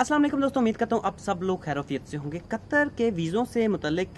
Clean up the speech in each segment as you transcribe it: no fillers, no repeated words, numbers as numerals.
अस्सलाम वालेकुम दोस्तों, उम्मीद करता हूँ आप सब लोग खैरियत से होंगे। कतर के वीज़ों से मुतल्लिक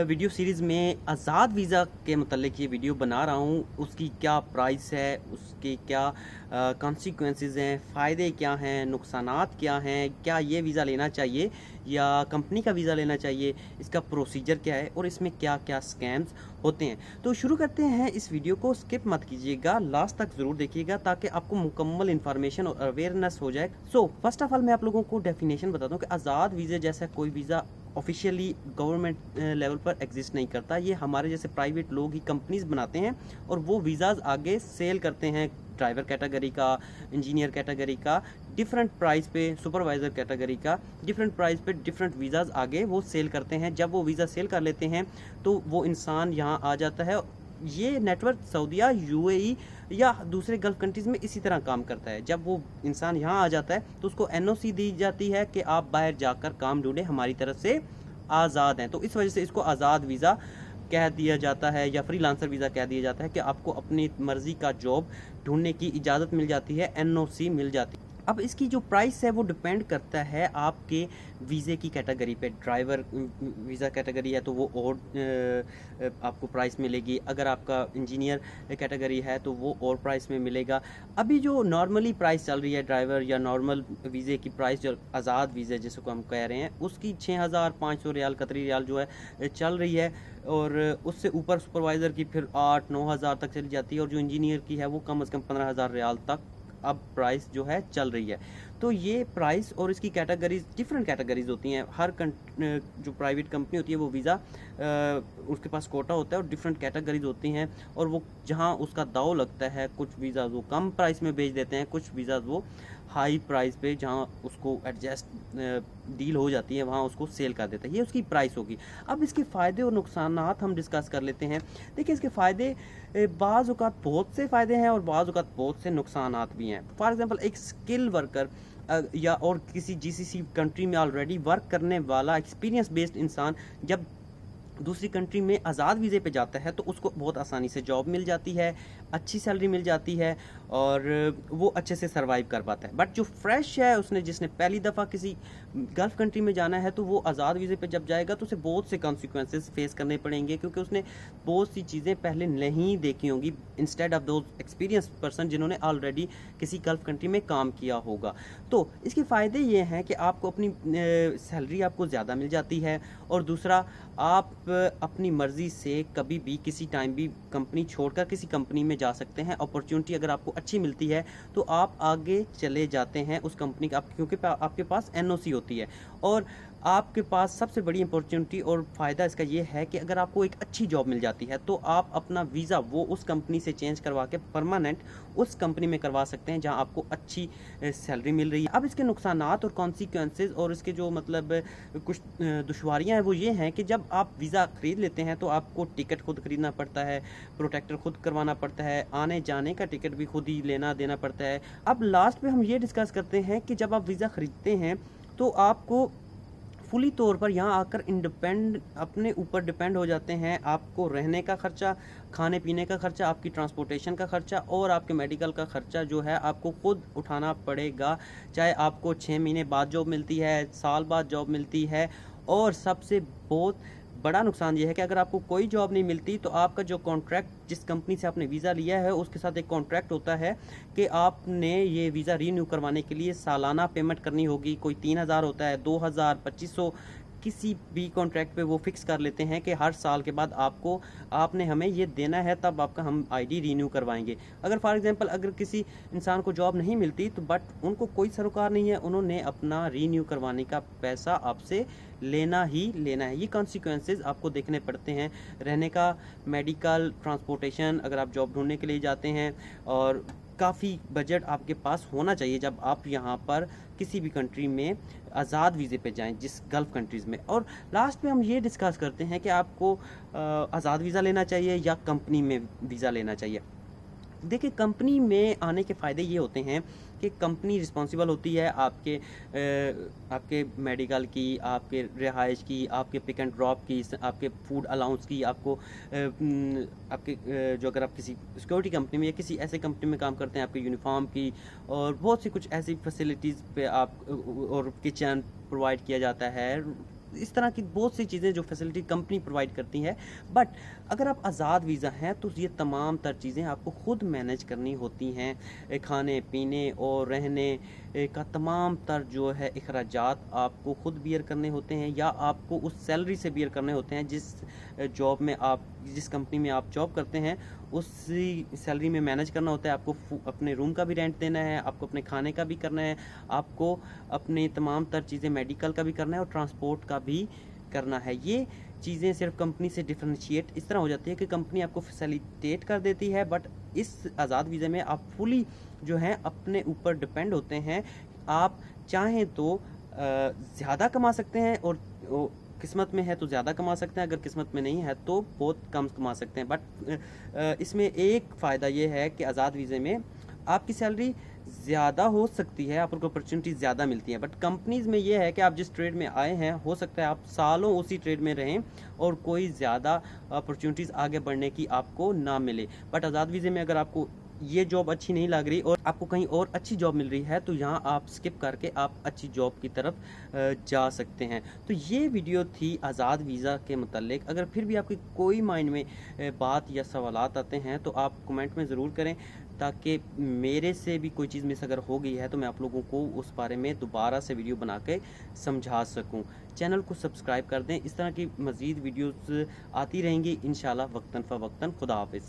वीडियो सीरीज़ में आज़ाद वीज़ा के मुतल्लिक ये वीडियो बना रहा हूँ। उसकी क्या प्राइस है, उसके क्या कॉन्सिक्वेंसेस हैं, फ़ायदे क्या हैं, नुकसानात क्या हैं, क्या ये वीज़ा लेना चाहिए या कंपनी का वीज़ा लेना चाहिए, इसका प्रोसीजर क्या है और इसमें क्या क्या स्कैम्स होते हैं। तो शुरू करते हैं। इस वीडियो को स्किप मत कीजिएगा, लास्ट तक ज़रूर देखिएगा ताकि आपको मुकम्मल इन्फॉर्मेशन और अवेयरनेस हो जाए। सो फर्स्ट ऑफ ऑल मैं आप लोगों को डेफिनेशन बता दूं कि आज़ाद वीज़े जैसा कोई वीज़ा ऑफिशियली गवर्नमेंट लेवल पर एग्जिस्ट नहीं करता। ये हमारे जैसे प्राइवेट लोग ही कंपनीज बनाते हैं और वो वीज़ाज़ आगे सेल करते हैं। ड्राइवर कैटेगरी का, इंजीनियर कैटेगरी का डिफरेंट प्राइस पे, सुपरवाइज़र कैटेगरी का डिफरेंट प्राइस पे डिफरेंट वीज़ाज़ आगे वो सेल करते हैं। जब वो वीज़ा सेल कर लेते हैं तो वो इंसान यहाँ आ जाता है। ये नेटवर्क सऊदीया, यूएई या दूसरे गल्फ़ कंट्रीज़ में इसी तरह काम करता है। जब वो इंसान यहाँ आ जाता है तो उसको एनओसी दी जाती है कि आप बाहर जाकर काम ढूंढें, हमारी तरफ से आज़ाद हैं। तो इस वजह से इसको आज़ाद वीज़ा कह दिया जाता है या फ्रीलांसर वीज़ा कह दिया जाता है कि आपको अपनी मर्ज़ी का जॉब ढूंढने की इजाज़त मिल जाती है, एनओसी मिल जाती है। अब इसकी जो प्राइस है वो डिपेंड करता है आपके वीज़े की कैटेगरी पे। ड्राइवर वीज़ा कैटेगरी है तो वो और आपको प्राइस मिलेगी। अगर आपका इंजीनियर कैटेगरी है तो वो और प्राइस में मिलेगा। अभी जो नॉर्मली प्राइस चल रही है ड्राइवर या नॉर्मल वीज़े की प्राइस, जो आज़ाद वीज़ा जिसको हम कह रहे हैं, उसकी 6500 रियाल, कतरी रियाल जो है चल रही है। और उससे ऊपर सुपरवाइज़र की फिर 8-9 हज़ार तक चली जाती है और जो इंजीनियर की है वो कम से कम 15,000 रियाल तक अब प्राइस जो है चल रही है। तो ये प्राइस और इसकी कैटेगरीज, डिफरेंट कैटेगरीज होती हैं। हर जो प्राइवेट कंपनी होती है वो वीज़ा उसके पास कोटा होता है और डिफरेंट कैटेगरीज होती हैं और वो जहां उसका दाव लगता है, कुछ वीज़ा वो कम प्राइस में बेच देते हैं, कुछ वीज़ा वो हाई प्राइस पे जहां उसको एडजस्ट डील हो जाती है वहां उसको सेल कर देता है। ये उसकी प्राइस होगी। अब इसके फ़ायदे और नुकसानात हम डिस्कस कर लेते हैं। देखिए, इसके फ़ायदे बाज़ औक़ात बहुत से फ़ायदे हैं और बाज़ औक़ात बहुत से नुकसानात भी हैं। फॉर एग्ज़ाम्पल, एक स्किल वर्कर या और किसी जीसीसी कंट्री में ऑलरेडी वर्क करने वाला एक्सपीरियंस बेस्ड इंसान जब दूसरी कंट्री में आज़ाद वीज़े पे जाता है तो उसको बहुत आसानी से जॉब मिल जाती है, अच्छी सैलरी मिल जाती है और वो अच्छे से सरवाइव कर पाता है। बट जो फ्रेश है, जिसने पहली दफ़ा किसी गल्फ़ कंट्री में जाना है तो वो आज़ाद वीज़े पे जब जाएगा तो उसे बहुत से कॉन्सिक्वेंसेस फेस करने पड़ेंगे क्योंकि उसने बहुत सी चीज़ें पहले नहीं देखी होंगी, instead of those experience person जिन्होंने ऑलरेडी किसी गल्फ़ कंट्री में काम किया होगा। तो इसके फ़ायदे ये हैं कि आपको अपनी सैलरी आपको ज़्यादा मिल जाती है और दूसरा, आप अपनी मर्ज़ी से कभी भी किसी टाइम भी कंपनी छोड़कर किसी कंपनी में जा सकते हैं। अपॉर्चुनिटी अगर आपको अच्छी मिलती है तो आप आगे चले जाते हैं उस कंपनी का, क्योंकि आपके पास एनओसी होती है। और आपके पास सबसे बड़ी अपॉर्चुनिटी और फ़ायदा इसका ये है कि अगर आपको एक अच्छी जॉब मिल जाती है तो आप अपना वीज़ा वो उस कंपनी से चेंज करवा के परमानेंट उस कंपनी में करवा सकते हैं जहां आपको अच्छी सैलरी मिल रही है। अब इसके नुकसानात और कॉन्सिक्वेंसेस और इसके जो कुछ दुश्वारियां हैं वो ये हैं कि जब आप वीज़ा ख़रीद लेते हैं तो आपको टिकट खुद ख़रीदना पड़ता है, प्रोटेक्टर खुद करवाना पड़ता है, आने जाने का टिकट भी खुद ही लेना देना पड़ता है। अब लास्ट में हम ये डिस्कस करते हैं कि जब आप वीज़ा ख़रीदते हैं तो आपको फुली तौर पर यहाँ आकर अपने ऊपर डिपेंड हो जाते हैं। आपको रहने का ख़र्चा, खाने पीने का ख़र्चा, आपकी ट्रांसपोर्टेशन का ख़र्चा और आपके मेडिकल का ख़र्चा जो है आपको खुद उठाना पड़ेगा। चाहे आपको 6 महीने बाद जॉब मिलती है, साल बाद जॉब मिलती है। और सबसे बहुत बड़ा नुकसान ये है कि अगर आपको कोई जॉब नहीं मिलती तो आपका जो कॉन्ट्रैक्ट, जिस कंपनी से आपने वीज़ा लिया है उसके साथ एक कॉन्ट्रैक्ट होता है कि आपने ये वीज़ा रीन्यू करवाने के लिए सालाना पेमेंट करनी होगी। कोई 3000 होता है, 2000, 2500, किसी भी कॉन्ट्रैक्ट पे वो फिक्स कर लेते हैं कि हर साल के बाद आपने हमें ये देना है, तब आपका हम आईडी रीन्यू करवाएंगे। अगर फॉर एग्जांपल अगर किसी इंसान को जॉब नहीं मिलती तो बट उनको कोई सरोकार नहीं है, उन्होंने अपना रीन्यू करवाने का पैसा आपसे लेना ही लेना है। ये कॉन्सिक्वेंसेस आपको देखने पड़ते हैं, रहने का, मेडिकल, ट्रांसपोर्टेशन अगर आप जॉब ढूंढने के लिए जाते हैं, और काफ़ी बजट आपके पास होना चाहिए जब आप यहाँ पर किसी भी कंट्री में आज़ाद वीज़े पे जाएं, जिस गल्फ़ कंट्रीज़ में। और लास्ट में हम ये डिस्कस करते हैं कि आपको आज़ाद वीज़ा लेना चाहिए या कंपनी में वीज़ा लेना चाहिए। देखिए, कंपनी में आने के फ़ायदे ये होते हैं कि कंपनी रिस्पॉन्सिबल होती है आपके मेडिकल की, आपके रिहाइश की, आपके पिक एंड ड्रॉप की, आपके फूड अलाउंस की, आपके जो अगर आप किसी सिक्योरिटी कंपनी में या किसी ऐसे कंपनी में काम करते हैं, आपके यूनिफॉर्म की और बहुत सी कुछ ऐसी फैसिलिटीज़ पे आप और किचन प्रोवाइड किया जाता है। इस तरह की बहुत सी चीज़ें जो फैसिलिटी कंपनी प्रोवाइड करती है। बट अगर आप आज़ाद वीज़ा हैं तो ये तमाम तर चीज़ें आपको खुद मैनेज करनी होती हैं। खाने पीने और रहने का तमाम तर जो है अखराजात आपको खुद बियर करने होते हैं, या आपको उस सैलरी से बियर करने होते हैं जिस कंपनी में आप जॉब करते हैं उसी सैलरी में मैनेज करना होता है। आपको अपने रूम का भी रेंट देना है, आपको अपने खाने का भी करना है, आपको अपने तमाम तर चीज़ें मेडिकल का भी करना है और ट्रांसपोर्ट का भी करना है। ये चीज़ें सिर्फ कंपनी से डिफरेंशिएट इस तरह हो जाती है कि कंपनी आपको फैसिलिटेट कर देती है, बट इस आज़ाद वीज़ा में आप फुली जो है अपने ऊपर डिपेंड होते हैं। आप चाहें तो ज़्यादा कमा सकते हैं और किस्मत में है तो ज़्यादा कमा सकते हैं, अगर किस्मत में नहीं है तो बहुत कम कमा सकते हैं। बट इसमें एक फ़ायदा ये है कि आज़ाद वीज़े में आपकी सैलरी ज़्यादा हो सकती है, आपको अपॉर्चुनिटी ज़्यादा मिलती है। बट कंपनीज़ में ये है कि आप जिस ट्रेड में आए हैं हो सकता है आप सालों उसी ट्रेड में रहें और कोई ज़्यादा अपॉर्चुनिटीज़ आगे बढ़ने की आपको ना मिले। बट आज़ाद वीज़े में अगर आपको ये जॉब अच्छी नहीं लग रही और आपको कहीं और अच्छी जॉब मिल रही है तो यहाँ आप स्किप करके आप अच्छी जॉब की तरफ जा सकते हैं। तो ये वीडियो थी आज़ाद वीज़ा के मुतालिक। अगर फिर भी आपकी कोई माइंड में बात या सवालात आते हैं तो आप कमेंट में ज़रूर करें, ताकि मेरे से भी कोई चीज़ मिस अगर हो गई है तो मैं आप लोगों को उस बारे में दोबारा से वीडियो बना के समझा सकूं। चैनल को सब्सक्राइब कर दें, इस तरह की मज़ीद वीडियोस आती रहेंगी इंशाल्लाह वक्तन फ़वक्तन। खुदा हाफिज़।